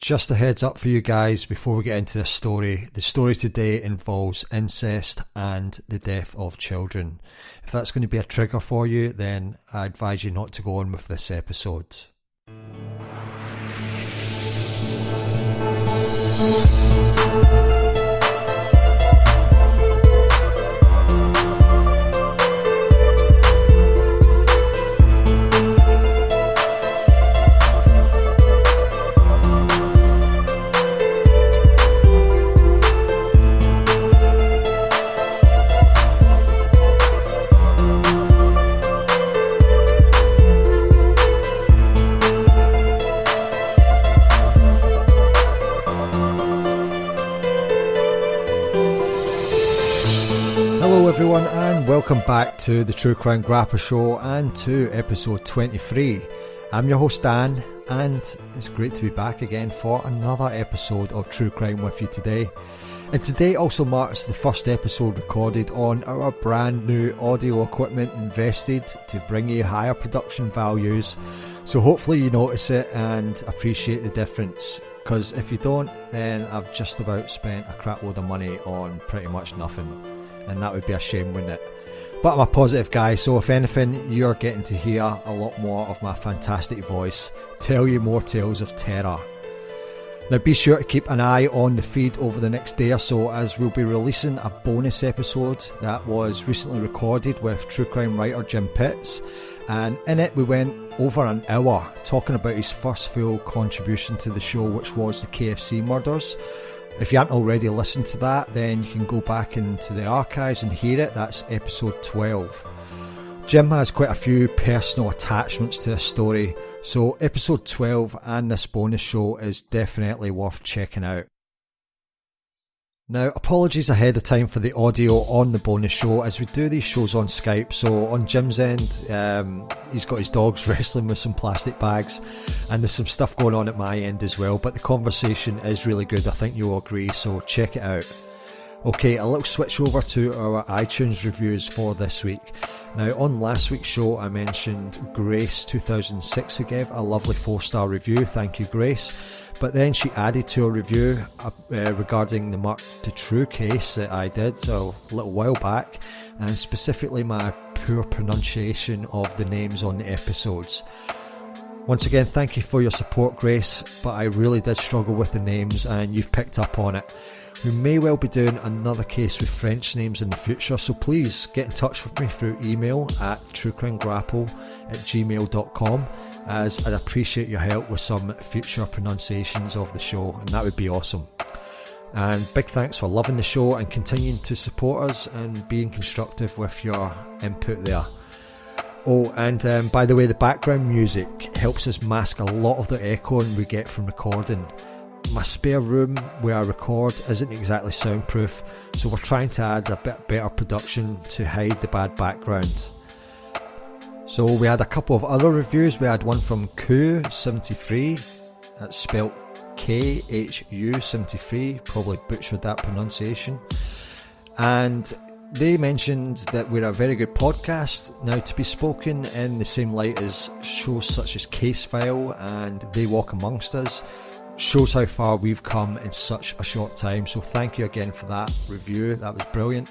Just a heads up for you guys before we get into this story. The story today involves incest and the death of children. If that's going to be a trigger for you, then I advise you not to go on with this episode. Everyone, and welcome back to the True Crime Grappa Show and to episode 23. I'm your host Dan, and it's great to be back again for another episode of True Crime with you today. And today also marks the first episode recorded on our brand new audio equipment invested to bring you higher production values. So hopefully you notice it and appreciate the difference, because if you don't, then I've just about spent a crap load of money on pretty much nothing. And that would be a shame, wouldn't it? But I'm a positive guy, so if anything, you're getting to hear a lot more of my fantastic voice, tell you more tales of terror. Now be sure to keep an eye on the feed over the next day or so, as we'll be releasing a bonus episode that was recently recorded with true crime writer Jim Pitts, and in it we went over an hour talking about his first full contribution to the show, which was the KFC murders. If you haven't already listened to that, then you can go back into the archives and hear it. That's episode 12. Jim has quite a few personal attachments to this story, so episode 12 and this bonus show is definitely worth checking out. Now, apologies ahead of time for the audio on the bonus show, as we do these shows on Skype. So on Jim's end, he's got his dogs wrestling with some plastic bags, and there's some stuff going on at my end as well, but the conversation is really good, I think you'll agree, so check it out. Okay, a little switch over to our iTunes reviews for this week. Now, on last week's show I mentioned Grace 2006 who gave a lovely 4-star review. Thank you, Grace. But then she added to a review regarding the Mark Dutroux case that I did a little while back, and specifically my poor pronunciation of the names on the episodes. Once again, thank you for your support, Grace, but I really did struggle with the names and you've picked up on it. We may well be doing another case with French names in the future, so please get in touch with me through email at truecrimegrapple@gmail.com, as I'd appreciate your help with some future pronunciations of the show, and that would be awesome. And big thanks for loving the show and continuing to support us and being constructive with your input there. Oh, and by the way, the background music helps us mask a lot of the echoing we get from recording. My spare room where I record isn't exactly soundproof, so we're trying to add a bit better production to hide the bad background. So we had a couple of other reviews. We had one from Q73, that's spelt KHU73, probably butchered that pronunciation, and they mentioned that we're a very good podcast. Now, to be spoken in the same light as shows such as Case File and They Walk Amongst Us shows how far we've come in such a short time, so thank you again for that review, that was brilliant.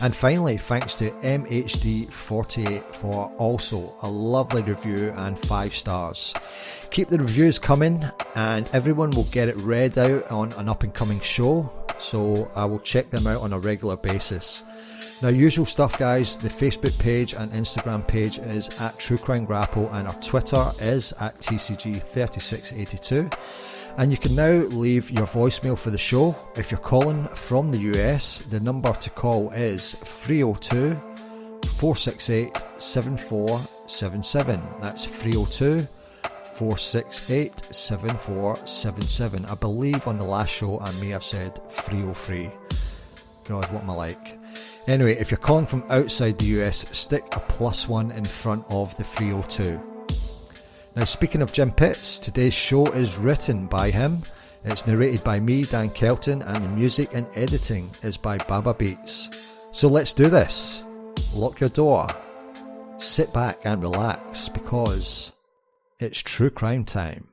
And finally, thanks to MHD48 for also a lovely review and 5 stars. Keep the reviews coming and everyone will get it read out on an up and coming show, so I will check them out on a regular basis. Now, usual stuff guys, the Facebook page and Instagram page is at True Crime Grapple, and our Twitter is at TCG3682. And you can now leave your voicemail for the show. If you're calling from the US, the number to call is 302 468 7477. That's 302 468 7477. I believe on the last show I may have said 303. God, what am I like? Anyway, if you're calling from outside the US, stick a +1 in front of the 302. Now, speaking of Jim Pitts, today's show is written by him. It's narrated by me, Dan Kelton, and the music and editing is by BaBaBeats. So let's do this. Lock your door, sit back and relax, because it's true crime time.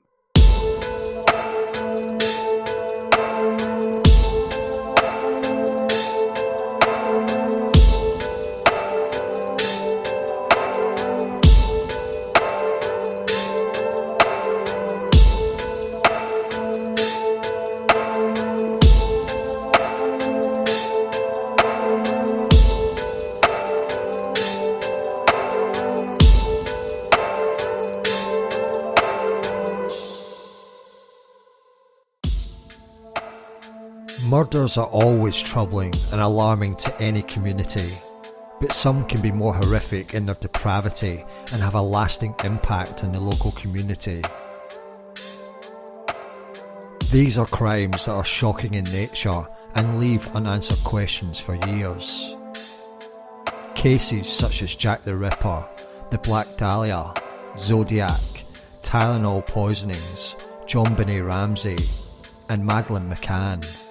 Murders are always troubling and alarming to any community, but some can be more horrific in their depravity and have a lasting impact on the local community. These are crimes that are shocking in nature and leave unanswered questions for years. Cases such as Jack the Ripper, the Black Dahlia, Zodiac, Tylenol poisonings, John Benet Ramsey, and Madeleine McCann.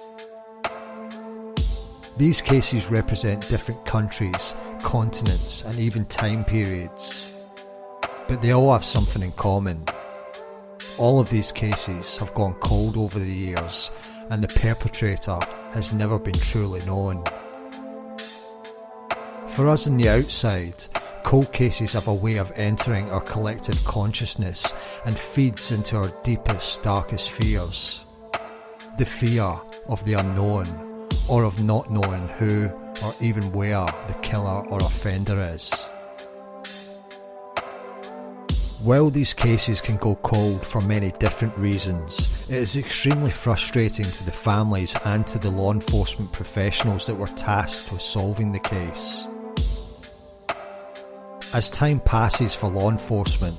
These cases represent different countries, continents, and even time periods, but they all have something in common. All of these cases have gone cold over the years, and the perpetrator has never been truly known. For us on the outside, cold cases have a way of entering our collective consciousness and feeds into our deepest, darkest fears. The fear of the unknown, or of not knowing who or even where the killer or offender is. While these cases can go cold for many different reasons, it is extremely frustrating to the families and to the law enforcement professionals that were tasked with solving the case. As time passes for law enforcement,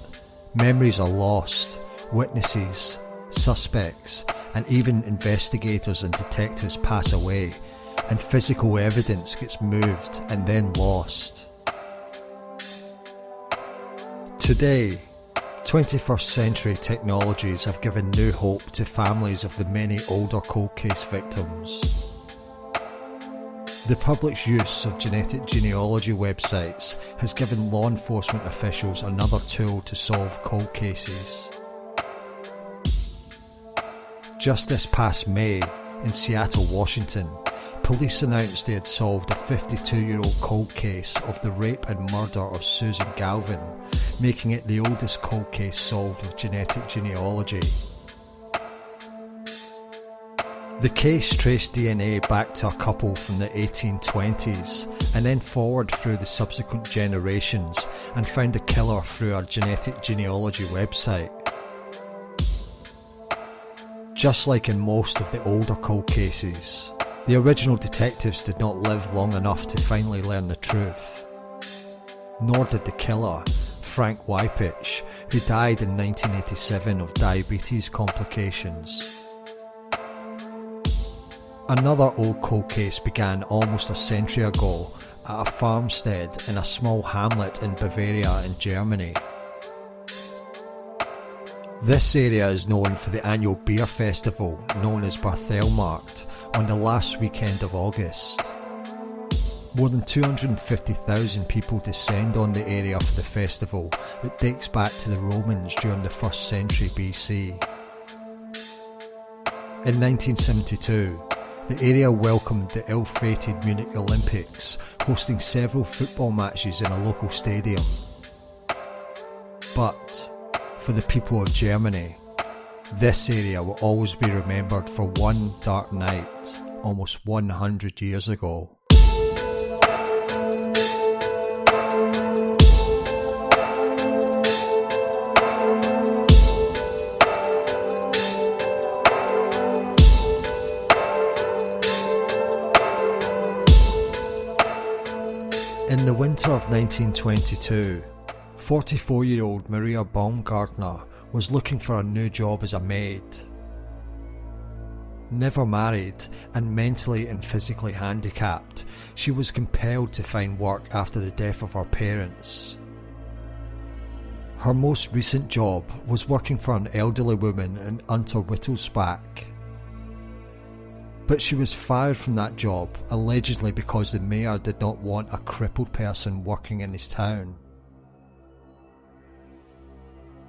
memories are lost, witnesses, suspects, and even investigators and detectives pass away, and physical evidence gets moved and then lost. Today, 21st century technologies have given new hope to families of the many older cold case victims. The public's use of genetic genealogy websites has given law enforcement officials another tool to solve cold cases. Just this past May, in Seattle, Washington, police announced they had solved a 52-year-old cold case of the rape and murder of Susan Galvin, making it the oldest cold case solved with genetic genealogy. The case traced DNA back to a couple from the 1820s and then forward through the subsequent generations and found the killer through our genetic genealogy website. Just like in most of the older cold cases, the original detectives did not live long enough to finally learn the truth. Nor did the killer, Frank Wypich, who died in 1987 of diabetes complications. Another old cold case began almost a century ago at a farmstead in a small hamlet in Bavaria in Germany. This area is known for the annual beer festival known as Barthelmarkt on the last weekend of August. More than 250,000 people descend on the area for the festival that dates back to the Romans during the 1st century BC. In 1972, the area welcomed the ill-fated Munich Olympics, hosting several football matches in a local stadium. But, for the people of Germany, this area will always be remembered for one dark night, almost 100 years ago. In the winter of 1922, 44-year-old Maria Baumgartner was looking for a new job as a maid. Never married and mentally and physically handicapped, she was compelled to find work after the death of her parents. Her most recent job was working for an elderly woman in Unterwittelsbach. But she was fired from that job, allegedly because the mayor did not want a crippled person working in his town.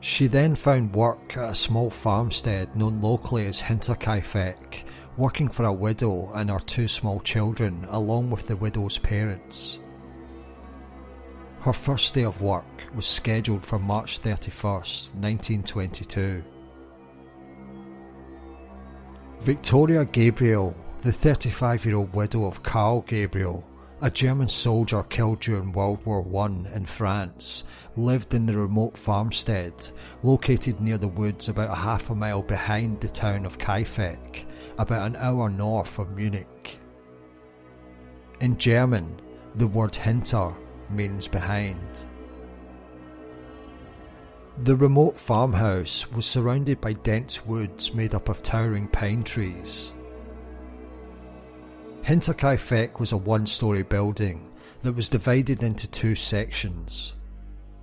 She then found work at a small farmstead known locally as Hinterkaifeck, working for a widow and her 2 small children along with the widow's parents. Her first day of work was scheduled for March 31st, 1922. Victoria Gabriel, the 35-year-old widow of Karl Gabriel, a German soldier killed during World War I in France, lived in the remote farmstead, located near the woods about a half a mile behind the town of Kaifeck, about an hour north of Munich. In German, the word Hinter means behind. The remote farmhouse was surrounded by dense woods made up of towering pine trees. Hinterkaifeck was a one-storey building that was divided into two sections,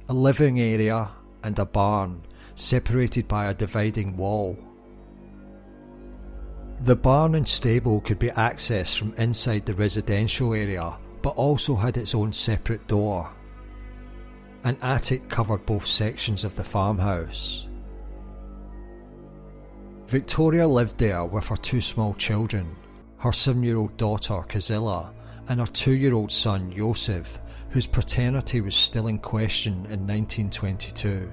a living area and a barn separated by a dividing wall. The barn and stable could be accessed from inside the residential area, but also had its own separate door. An attic covered both sections of the farmhouse. Victoria lived there with her two small children, her 7-year-old daughter Kazilla and her 2-year-old son Josef, whose paternity was still in question in 1922.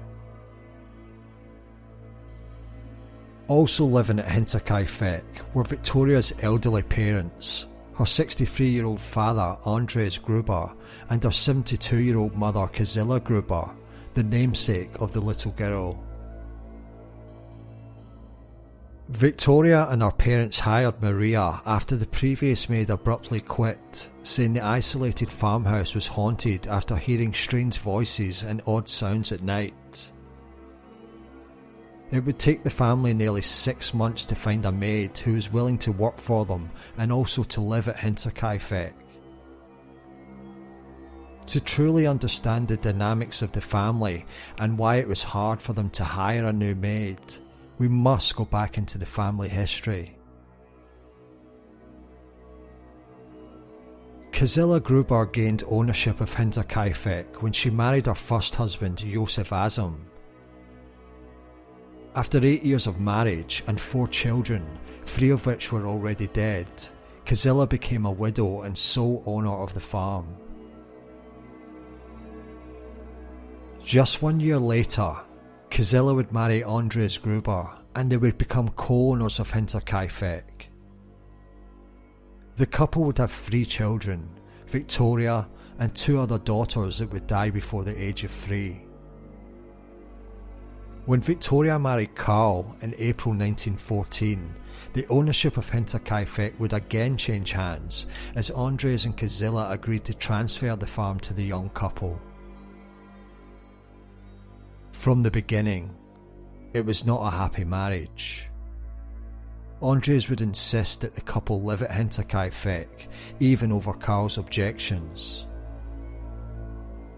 Also living at Hinterkaifeck were Victoria's elderly parents, her 63-year-old father Andres Gruber and her 72-year-old mother Kazilla Gruber, the namesake of the little girl. Victoria and her parents hired Maria after the previous maid abruptly quit, saying the isolated farmhouse was haunted after hearing strange voices and odd sounds at night. It would take the family nearly 6 months to find a maid who was willing to work for them and also to live at Hinterkaifeck. To truly understand the dynamics of the family and why it was hard for them to hire a new maid, we must go back into the family history. Kazilla Gruber gained ownership of Hinterkaifeck when she married her first husband Josef Azam. After 8 years of marriage and 4 children, 3 of which were already dead, Kazilla became a widow and sole owner of the farm. Just 1 year later, Kazilla would marry Andres Gruber and they would become co-owners of Hinterkaifeck. The couple would have 3 children, Victoria and 2 other daughters that would die before the age of 3. When Victoria married Karl in April 1914, the ownership of Hinterkaifeck would again change hands as Andres and Kazilla agreed to transfer the farm to the young couple. From the beginning, it was not a happy marriage. Andres would insist that the couple live at Hinterkaifeck, even over Karl's objections.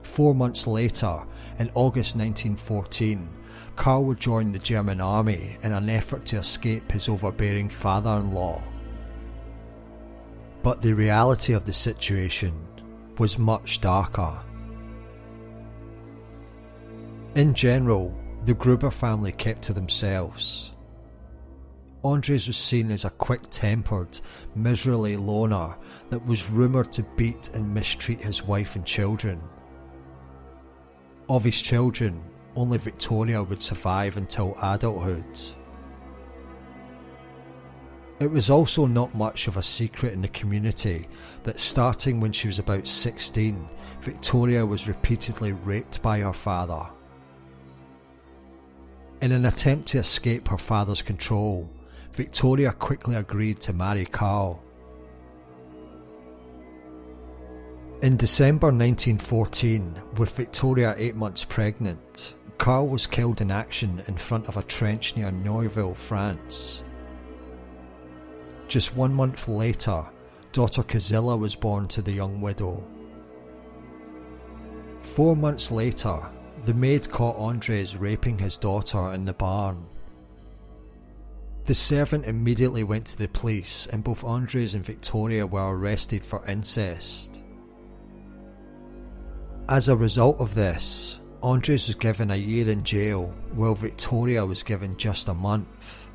4 months later, in August 1914, Karl would join the German army in an effort to escape his overbearing father-in-law. But the reality of the situation was much darker. In general, the Gruber family kept to themselves. Andres was seen as a quick-tempered, miserly loner that was rumoured to beat and mistreat his wife and children. Of his children, only Victoria would survive until adulthood. It was also not much of a secret in the community that starting when she was about 16, Victoria was repeatedly raped by her father. In an attempt to escape her father's control, Victoria quickly agreed to marry Karl. In December 1914, with Victoria 8 months pregnant, Karl was killed in action in front of a trench near Neuville, France. Just 1 month later, daughter Kazilla was born to the young widow. 4 months later, the maid caught Andres raping his daughter in the barn. The servant immediately went to the police and both Andres and Victoria were arrested for incest. As a result of this, Andres was given a year in jail while Victoria was given just a month.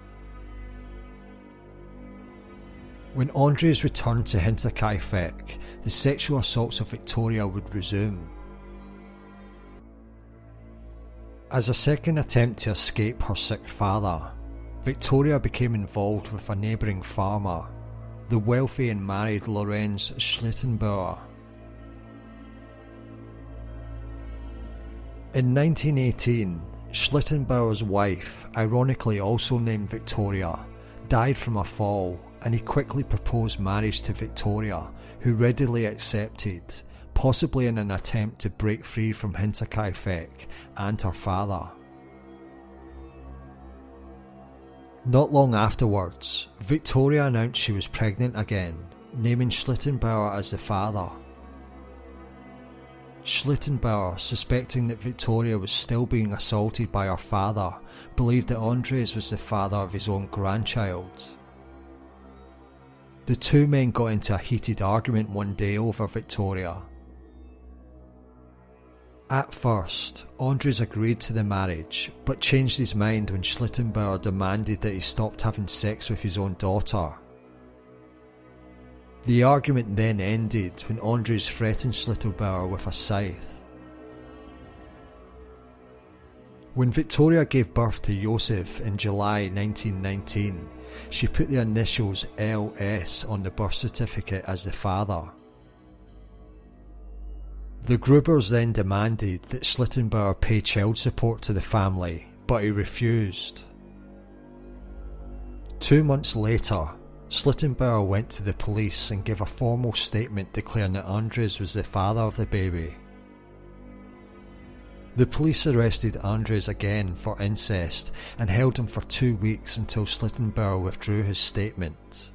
When Andres returned to Hinterkaifeck, the sexual assaults of Victoria would resume. As a second attempt to escape her sick father, Victoria became involved with a neighbouring farmer, the wealthy and married Lorenz Schlittenbauer. In 1918, Schlittenbauer's wife, ironically also named Victoria, died from a fall, and he quickly proposed marriage to Victoria, who readily accepted, possibly in an attempt to break free from Hinterkaifeck and her father. Not long afterwards, Victoria announced she was pregnant again, naming Schlittenbauer as the father. Schlittenbauer, suspecting that Victoria was still being assaulted by her father, believed that Andres was the father of his own grandchild. The two men got into a heated argument one day over Victoria. At first, Andres agreed to the marriage, but changed his mind when Schlittenbauer demanded that he stopped having sex with his own daughter. The argument then ended when Andres threatened Schlittenbauer with a scythe. When Victoria gave birth to Josef in July 1919, she put the initials LS on the birth certificate as the father. The Grubers then demanded that Schlittenbauer pay child support to the family, but he refused. 2 months later, Schlittenbauer went to the police and gave a formal statement declaring that Andres was the father of the baby. The police arrested Andres again for incest and held him for 2 weeks until Schlittenbauer withdrew his statement.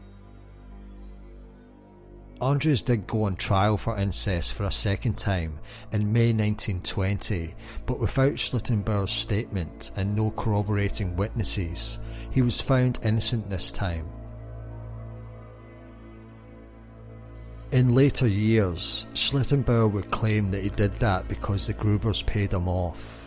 Andres did go on trial for incest for a second time in May 1920, but without Schlittenbauer's statement and no corroborating witnesses, he was found innocent this time. In later years, Schlittenbauer would claim that he did that because the Grubers paid him off.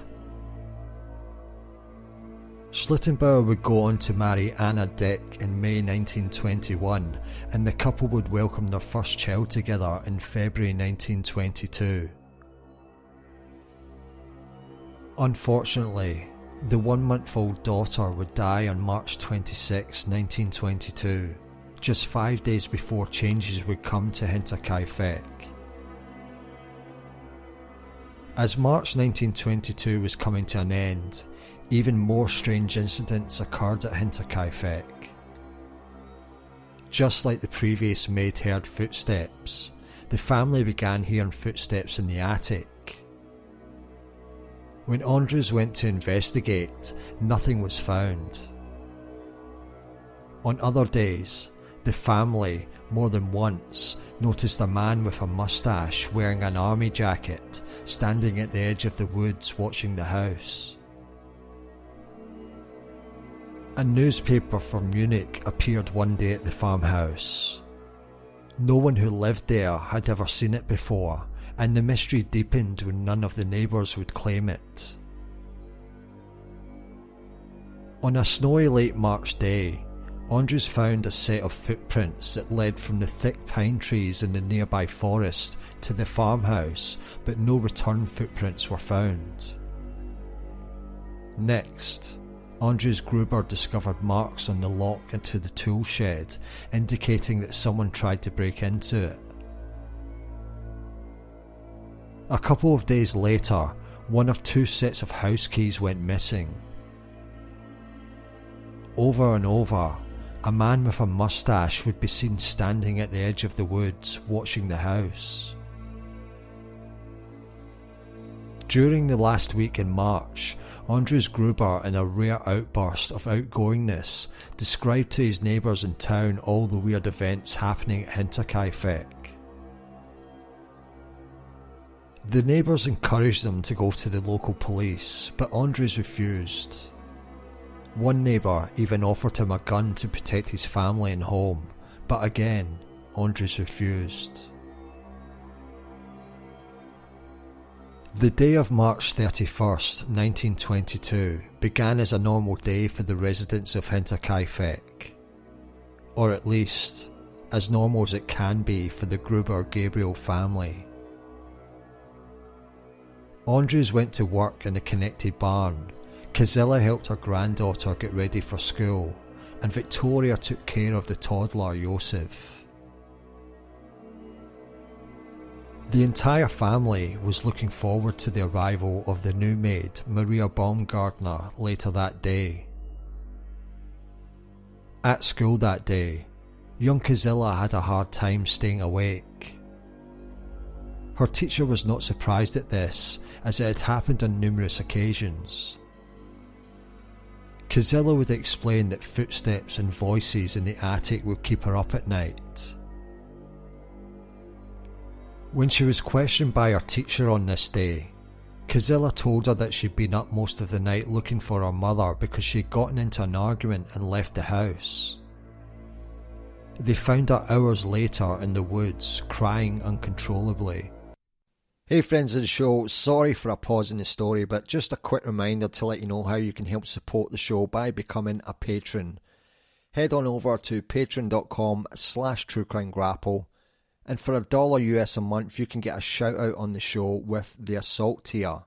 Schlittenbauer would go on to marry Anna Dick in May 1921, and the couple would welcome their first child together in February 1922. Unfortunately, the 1-month-old daughter would die on March 26, 1922. Just 5 days before changes would come to Hinterkaifeck. As March 1922 was coming to an end, even more strange incidents occurred at Hinterkaifeck. Just like the previous maid heard footsteps, the family began hearing footsteps in the attic. When Andres went to investigate, nothing was found. On other days, the family, more than once, noticed a man with a moustache wearing an army jacket, standing at the edge of the woods watching the house. A newspaper from Munich appeared one day at the farmhouse. No one who lived there had ever seen it before, and the mystery deepened when none of the neighbours would claim it. On a snowy late March day, Andres found a set of footprints that led from the thick pine trees in the nearby forest to the farmhouse, but no return footprints were found. Next, Andres Gruber discovered marks on the lock into the tool shed, indicating that someone tried to break into it. A couple of days later, one of 2 sets of house keys went missing. Over and over, a man with a moustache would be seen standing at the edge of the woods watching the house. During the last week in March, Andres Gruber, in a rare outburst of outgoingness, described to his neighbours in town all the weird events happening at Hinterkaifeck. The neighbours encouraged them to go to the local police, but Andres refused. One neighbour even offered him a gun to protect his family and home, but again, Andres refused. The day of March 31st, 1922 began as a normal day for the residents of Hinterkaifeck. Or at least, as normal as it can be for the Gruber-Gabriel family. Andres went to work in the connected barn, Kazilla helped her granddaughter get ready for school, and Victoria took care of the toddler Josef. The entire family was looking forward to the arrival of the new maid, Maria Baumgartner, later that day. At school that day, young Kazilla had a hard time staying awake. Her teacher was not surprised at this, as it had happened on numerous occasions. Kazilla would explain that footsteps and voices in the attic would keep her up at night. When she was questioned by her teacher on this day, Kazilla told her that she'd been up most of the night looking for her mother because she'd gotten into an argument and left the house. They found her hours later in the woods, crying uncontrollably. Hey friends of the show, sorry for a pause in the story, but just a quick reminder to let you know how you can help support the show by becoming a patron. Head on over to patreon.com/truecrimegrapple, and for $1 US a month you can get a shout out on the show with the assault tier.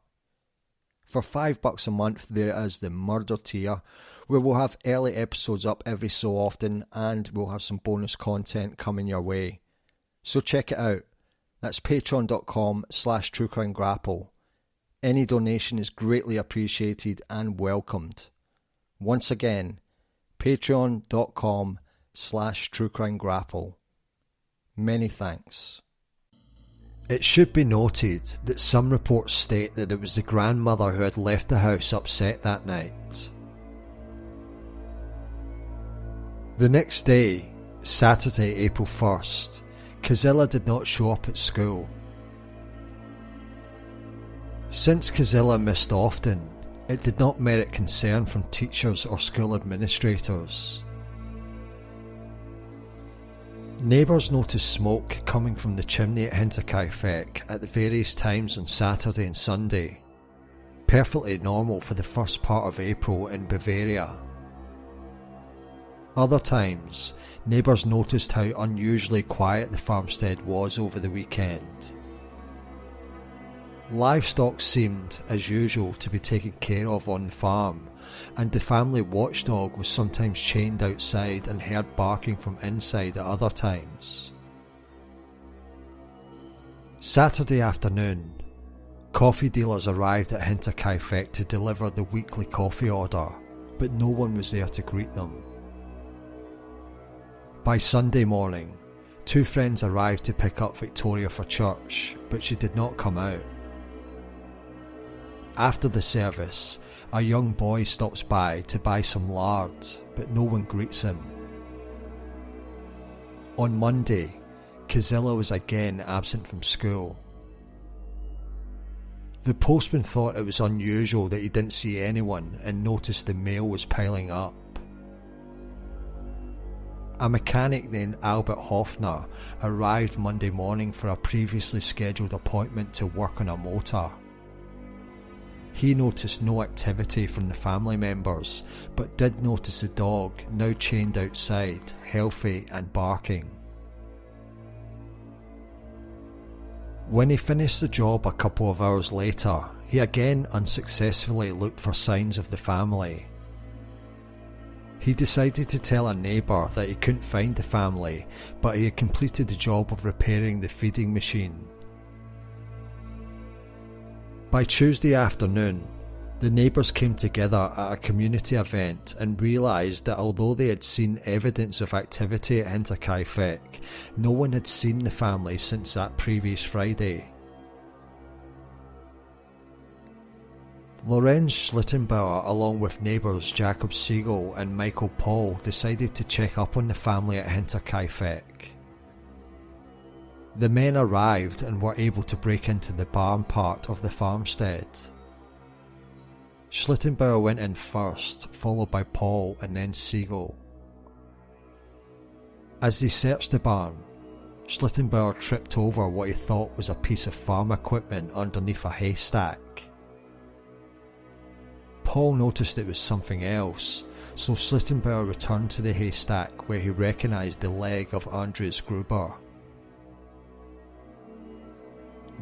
For $5 a month there is the murder tier, where we'll have early episodes up every so often and we'll have some bonus content coming your way. So check it out. That's patreon.com/truecrimegrapple. Any donation is greatly appreciated and welcomed. Once again, patreon.com/truecrimegrapple. Many thanks. It should be noted that some reports state that it was the grandmother who had left the house upset that night. The next day, Saturday, April 1st, Kazilla did not show up at school. Since Kazilla missed often, it did not merit concern from teachers or school administrators. Neighbours noticed smoke coming from the chimney at Hinterkaifeck at the various times on Saturday and Sunday, perfectly normal for the first part of April in Bavaria. Other times, neighbours noticed how unusually quiet the farmstead was over the weekend. Livestock seemed, as usual, to be taken care of on the farm, and the family watchdog was sometimes chained outside and heard barking from inside at other times. Saturday afternoon, coffee dealers arrived at Hinterkaifeck to deliver the weekly coffee order, but no one was there to greet them. By Sunday morning, two friends arrived to pick up Victoria for church, but she did not come out. After the service, a young boy stops by to buy some lard, but no one greets him. On Monday, Kazilla was again absent from school. The postman thought it was unusual that he didn't see anyone and noticed the mail was piling up. A mechanic named Albert Hoffner arrived Monday morning for a previously scheduled appointment to work on a motor. He noticed no activity from the family members, but did notice the dog, now chained outside, healthy and barking. When he finished the job a couple of hours later, he again unsuccessfully looked for signs of the family. He decided to tell a neighbour that he couldn't find the family, but he had completed the job of repairing the feeding machine. By Tuesday afternoon, the neighbours came together at a community event and realised that although they had seen evidence of activity at Hinterkaifeck, no one had seen the family since that previous Friday. Lorenz Schlittenbauer, along with neighbours Jacob Siegel and Michael Paul, decided to check up on the family at Hinterkaifeck. The men arrived and were able to break into the barn part of the farmstead. Schlittenbauer went in first, followed by Paul and then Siegel. As they searched the barn, Schlittenbauer tripped over what he thought was a piece of farm equipment underneath a haystack. Paul noticed it was something else, so Schlittenbauer returned to the haystack where he recognised the leg of Andreas Gruber.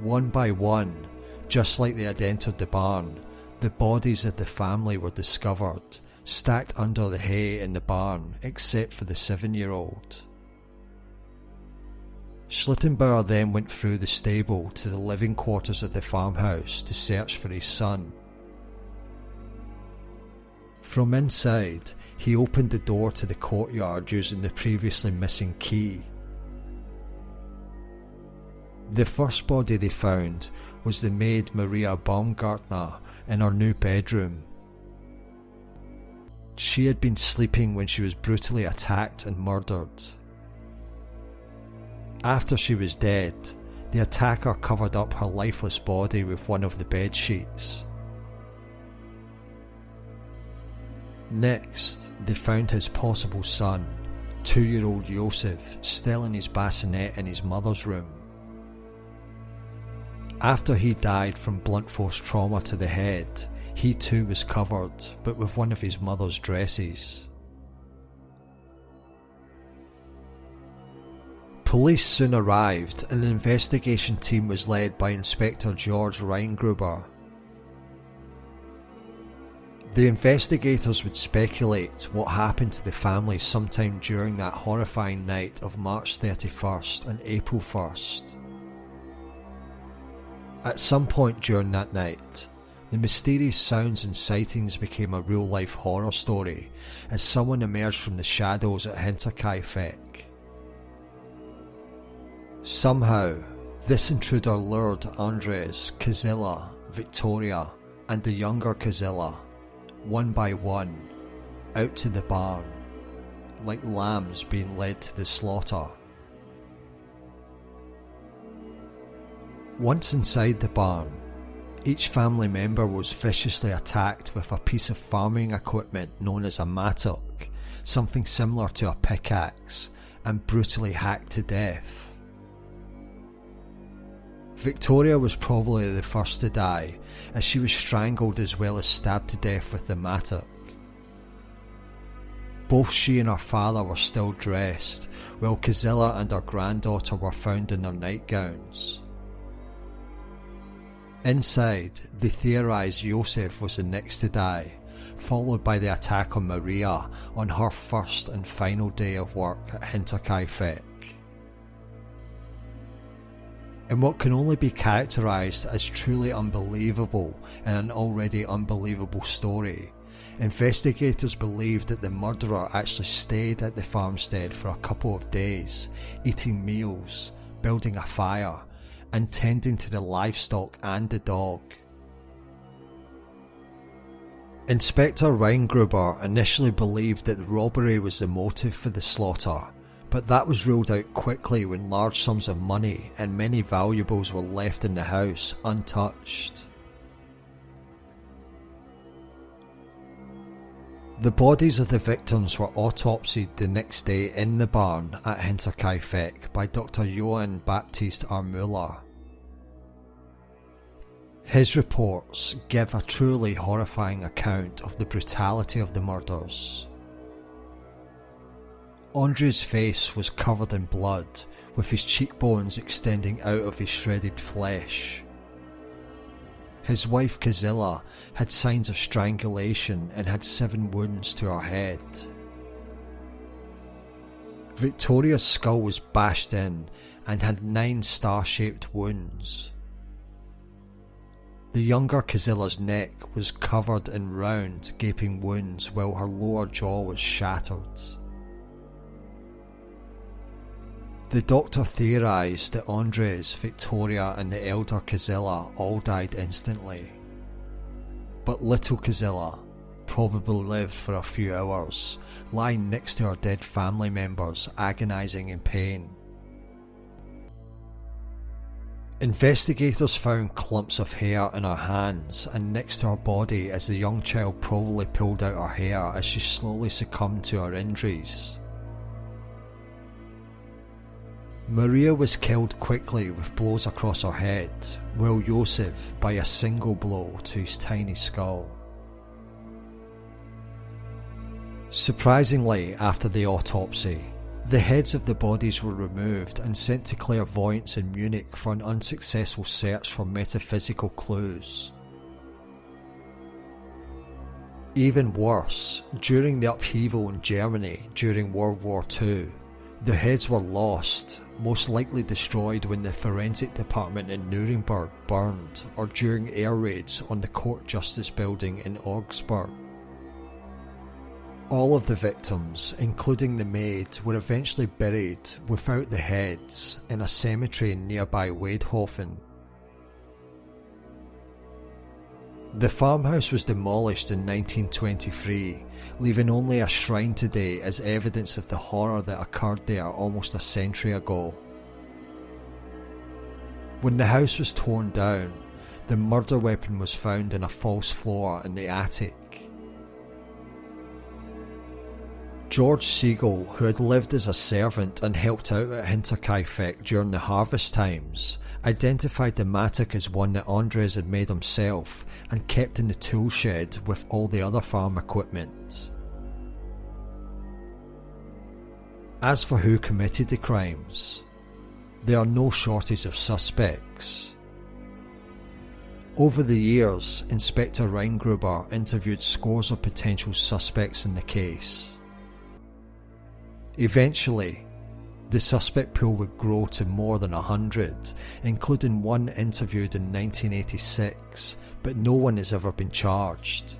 One by one, just like they had entered the barn, the bodies of the family were discovered, stacked under the hay in the barn, except for the 7-year-old. Schlittenbauer then went through the stable to the living quarters of the farmhouse to search for his son. From inside, he opened the door to the courtyard using the previously missing key. The first body they found was the maid Maria Baumgartner in her new bedroom. She had been sleeping when she was brutally attacked and murdered. After she was dead, the attacker covered up her lifeless body with one of the bed sheets. Next, they found his possible son, 2-year-old Josef, still in his bassinet in his mother's room. After he died from blunt force trauma to the head, he too was covered, but with one of his mother's dresses. Police soon arrived and an investigation team was led by Inspector George Reingruber. The investigators would speculate what happened to the family sometime during that horrifying night of March 31st and April 1st. At some point during that night, the mysterious sounds and sightings became a real-life horror story as someone emerged from the shadows at Hinterkaifeck. Somehow, this intruder lured Andres, Kazilla, Victoria, and the younger Kazilla, one by one, out to the barn, like lambs being led to the slaughter. Once inside the barn, each family member was viciously attacked with a piece of farming equipment known as a mattock, something similar to a pickaxe, and brutally hacked to death. Victoria was probably the first to die, as she was strangled as well as stabbed to death with the mattock. Both she and her father were still dressed, while Kazilla and her granddaughter were found in their nightgowns. Inside, they theorised Josef was the next to die, followed by the attack on Maria on her first and final day of work at Hinterkaifeck. In what can only be characterised as truly unbelievable in an already unbelievable story, investigators believed that the murderer actually stayed at the farmstead for a couple of days, eating meals, building a fire, and tending to the livestock and the dog. Inspector Reingruber initially believed that the robbery was the motive for the slaughter, but that was ruled out quickly when large sums of money and many valuables were left in the house untouched. The bodies of the victims were autopsied the next day in the barn at Hinterkaifeck by Dr. Johann Baptist R. Müller. His reports give a truly horrifying account of the brutality of the murders. Andre's face was covered in blood, with his cheekbones extending out of his shredded flesh. His wife Kazilla had signs of strangulation and had 7 wounds to her head. Victoria's skull was bashed in and had 9 star-shaped wounds. The younger Kazilla's neck was covered in round, gaping wounds while her lower jaw was shattered. The doctor theorised that Andres, Victoria and the elder Kazilla all died instantly. But little Kazilla probably lived for a few hours, lying next to her dead family members, agonising in pain. Investigators found clumps of hair in her hands and next to her body as the young child probably pulled out her hair as she slowly succumbed to her injuries. Maria was killed quickly with blows across her head, while Josef by a single blow to his tiny skull. Surprisingly, after the autopsy, the heads of the bodies were removed and sent to clairvoyants in Munich for an unsuccessful search for metaphysical clues. Even worse, during the upheaval in Germany during World War II, the heads were lost, most likely destroyed when the forensic department in Nuremberg burned or during air raids on the court justice building in Augsburg. All of the victims, including the maid, were eventually buried without the heads in a cemetery in nearby Weidhofen. The farmhouse was demolished in 1923, leaving only a shrine today as evidence of the horror that occurred there almost a century ago. When the house was torn down, the murder weapon was found in a false floor in the attic. George Siegel, who had lived as a servant and helped out at Hinterkaifeck during the harvest times, identified the mattock as one that Andres had made himself and kept in the tool shed with all the other farm equipment. As for who committed the crimes, there are no shortage of suspects. Over the years, Inspector Reingruber interviewed scores of potential suspects in the case. Eventually, the suspect pool would grow to more than 100, including one interviewed in 1986, but no one has ever been charged.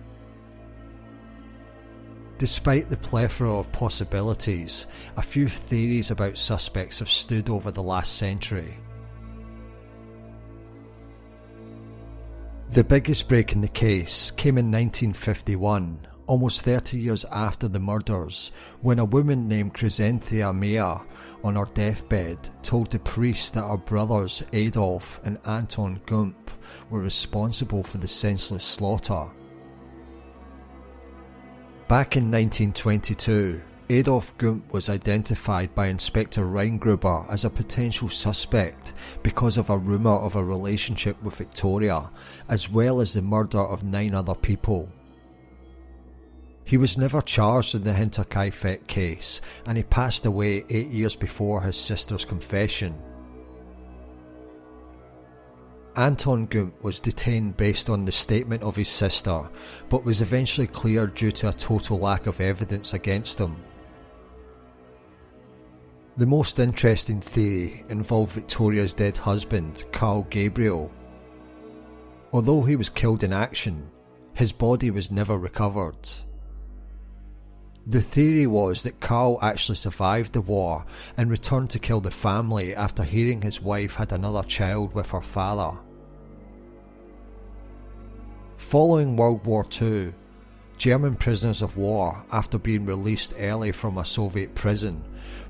Despite the plethora of possibilities, a few theories about suspects have stood over the last century. The biggest break in the case came in 1951, almost 30 years after the murders, when a woman named Chrysanthia Meyer, on her deathbed, told the priest that her brothers Adolf and Anton Gump were responsible for the senseless slaughter. Back in 1922, Adolf Gump was identified by Inspector Reingruber as a potential suspect because of a rumour of a relationship with Victoria, as well as the murder of 9 other people. He was never charged in the Hinterkaifeck case, and he passed away 8 years before his sister's confession. Anton Gump was detained based on the statement of his sister, but was eventually cleared due to a total lack of evidence against him. The most interesting theory involved Victoria's dead husband, Carl Gabriel. Although he was killed in action, his body was never recovered. The theory was that Carl actually survived the war and returned to kill the family after hearing his wife had another child with her father. Following World War II, German prisoners of war, after being released early from a Soviet prison,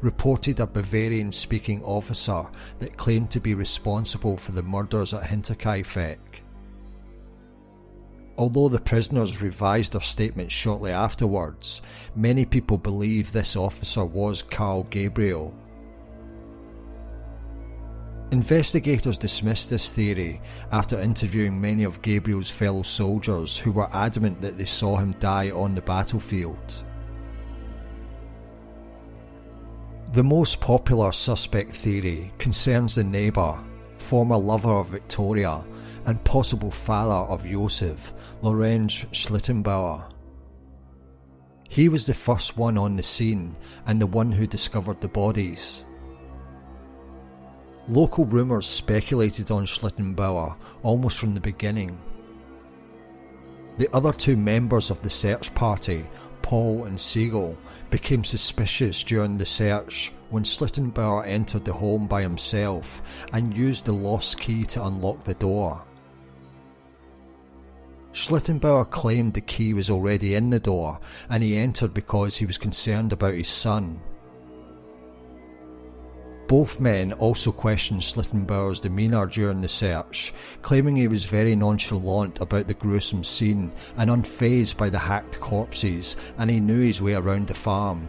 reported a Bavarian-speaking officer that claimed to be responsible for the murders at Hinterkaifeck. Although the prisoners revised their statements shortly afterwards, many people believe this officer was Carl Gabriel. Investigators dismissed this theory after interviewing many of Gabriel's fellow soldiers who were adamant that they saw him die on the battlefield. The most popular suspect theory concerns the neighbour, former lover of Victoria, and possible father of Josef, Lorenz Schlittenbauer. He was the first one on the scene and the one who discovered the bodies. Local rumours speculated on Schlittenbauer almost from the beginning. The other 2 members of the search party, Paul and Siegel, became suspicious during the search when Schlittenbauer entered the home by himself and used the lost key to unlock the door. Schlittenbauer claimed the key was already in the door and he entered because he was concerned about his son. Both men also questioned Schlittenbauer's demeanour during the search, claiming he was very nonchalant about the gruesome scene and unfazed by the hacked corpses, and he knew his way around the farm.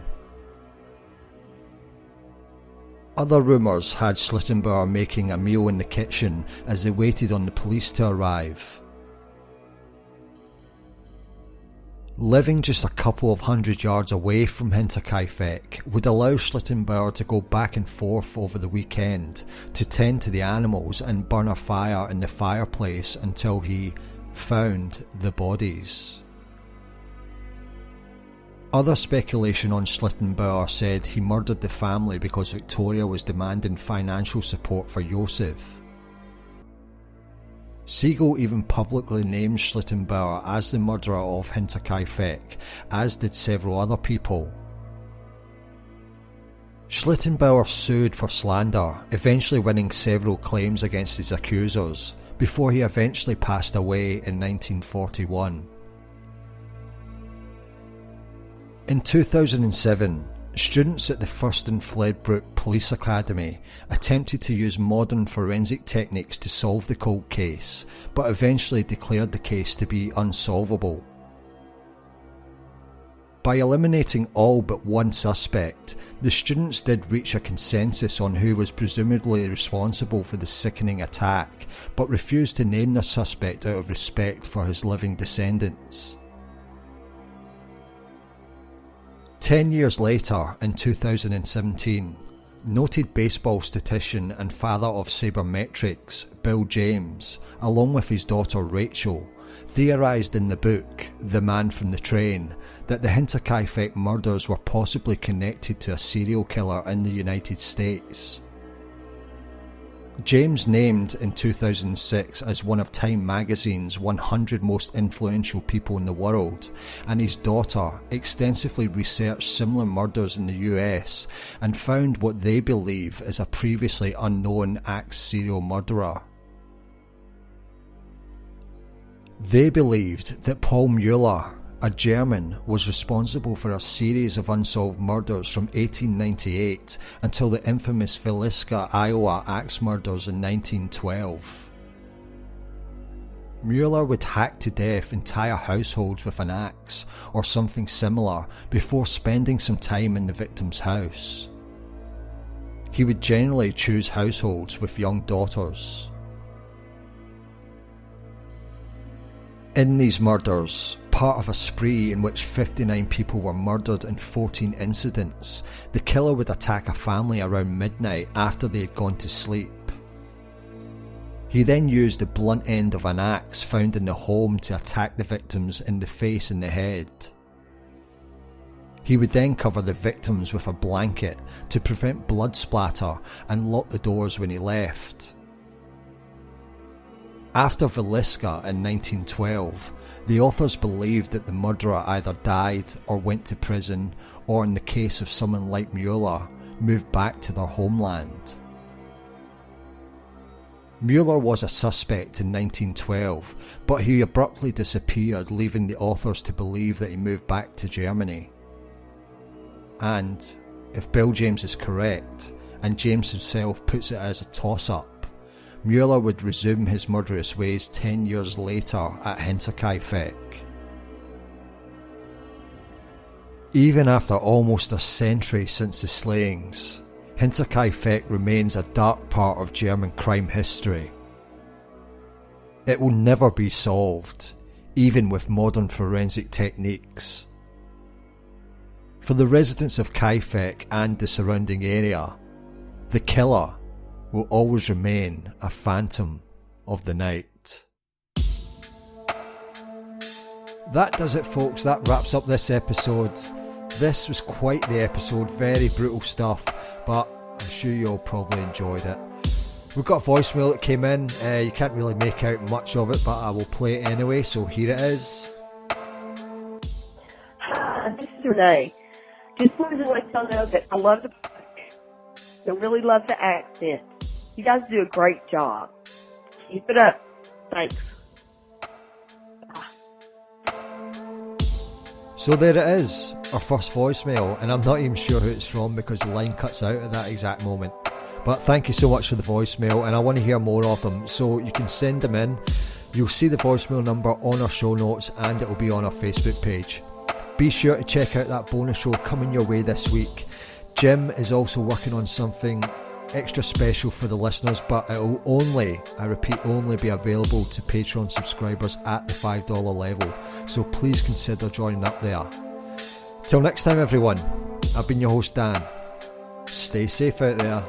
Other rumours had Schlittenbauer making a meal in the kitchen as they waited on the police to arrive. Living just a couple of 100 yards away from Hinterkaifeck would allow Schlittenbauer to go back and forth over the weekend to tend to the animals and burn a fire in the fireplace until he found the bodies. Other speculation on Schlittenbauer said he murdered the family because Victoria was demanding financial support for Josef. Siegel even publicly named Schlittenbauer as the murderer of Hinterkaifeck, as did several other people. Schlittenbauer sued for slander, eventually winning several claims against his accusers, before he eventually passed away in 1941. In 2007, students at the Fursten Fledbrook Police Academy attempted to use modern forensic techniques to solve the cold case, but eventually declared the case to be unsolvable. By eliminating all but one suspect, the students did reach a consensus on who was presumably responsible for the sickening attack, but refused to name their suspect out of respect for his living descendants. 10 years later, in 2017, noted baseball statistician and father of sabermetrics, Bill James, along with his daughter Rachel, theorised in the book The Man from the Train that the Hinterkaifeck murders were possibly connected to a serial killer in the United States. James named in 2006 as one of Time magazine's 100 most influential people in the world, and his daughter extensively researched similar murders in the US and found what they believe is a previously unknown axe serial murderer. They believed that Paul Mueller, a German, was responsible for a series of unsolved murders from 1898 until the infamous Villisca, Iowa axe murders in 1912. Mueller would hack to death entire households with an axe or something similar before spending some time in the victim's house. He would generally choose households with young daughters. In these murders, part of a spree in which 59 people were murdered in 14 incidents, the killer would attack a family around midnight after they had gone to sleep. He then used the blunt end of an axe found in the home to attack the victims in the face and the head. He would then cover the victims with a blanket to prevent blood splatter and lock the doors when he left. After Villisca in 1912, the authors believed that the murderer either died or went to prison, or in the case of someone like Mueller, moved back to their homeland. Mueller was a suspect in 1912, but he abruptly disappeared, leaving the authors to believe that he moved back to Germany. And, if Bill James is correct, and James himself puts it as a toss-up, Mueller would resume his murderous ways 10 years later at Hinterkaifeck. Even after almost a century since the slayings, Hinterkaifeck remains a dark part of German crime history. It will never be solved, even with modern forensic techniques. For the residents of Kaifeck and the surrounding area, the killer will always remain a phantom of the night. That does it, folks. That wraps up this episode. This was quite the episode, very brutal stuff, but I'm sure you all probably enjoyed it. We've got a voicemail that came in. You can't really make out much of it, but I will play it anyway, so here it is. Hi, this is Renee. Just wanted to let y'all know that I love the podcast. I really love the accent. You guys do a great job. Keep it up. Thanks. So there it is, our first voicemail, and I'm not even sure who it's from because the line cuts out at that exact moment. But thank you so much for the voicemail, and I want to hear more of them, so you can send them in. You'll see the voicemail number on our show notes, and it will be on our Facebook page. Be sure to check out that bonus show coming your way this week. Jim is also working on something extra special for the listeners, but it will only, I repeat, only be available to Patreon subscribers at the $5 level, so please consider joining up there. Till next time everyone, I've been your host Dan. Stay safe out there.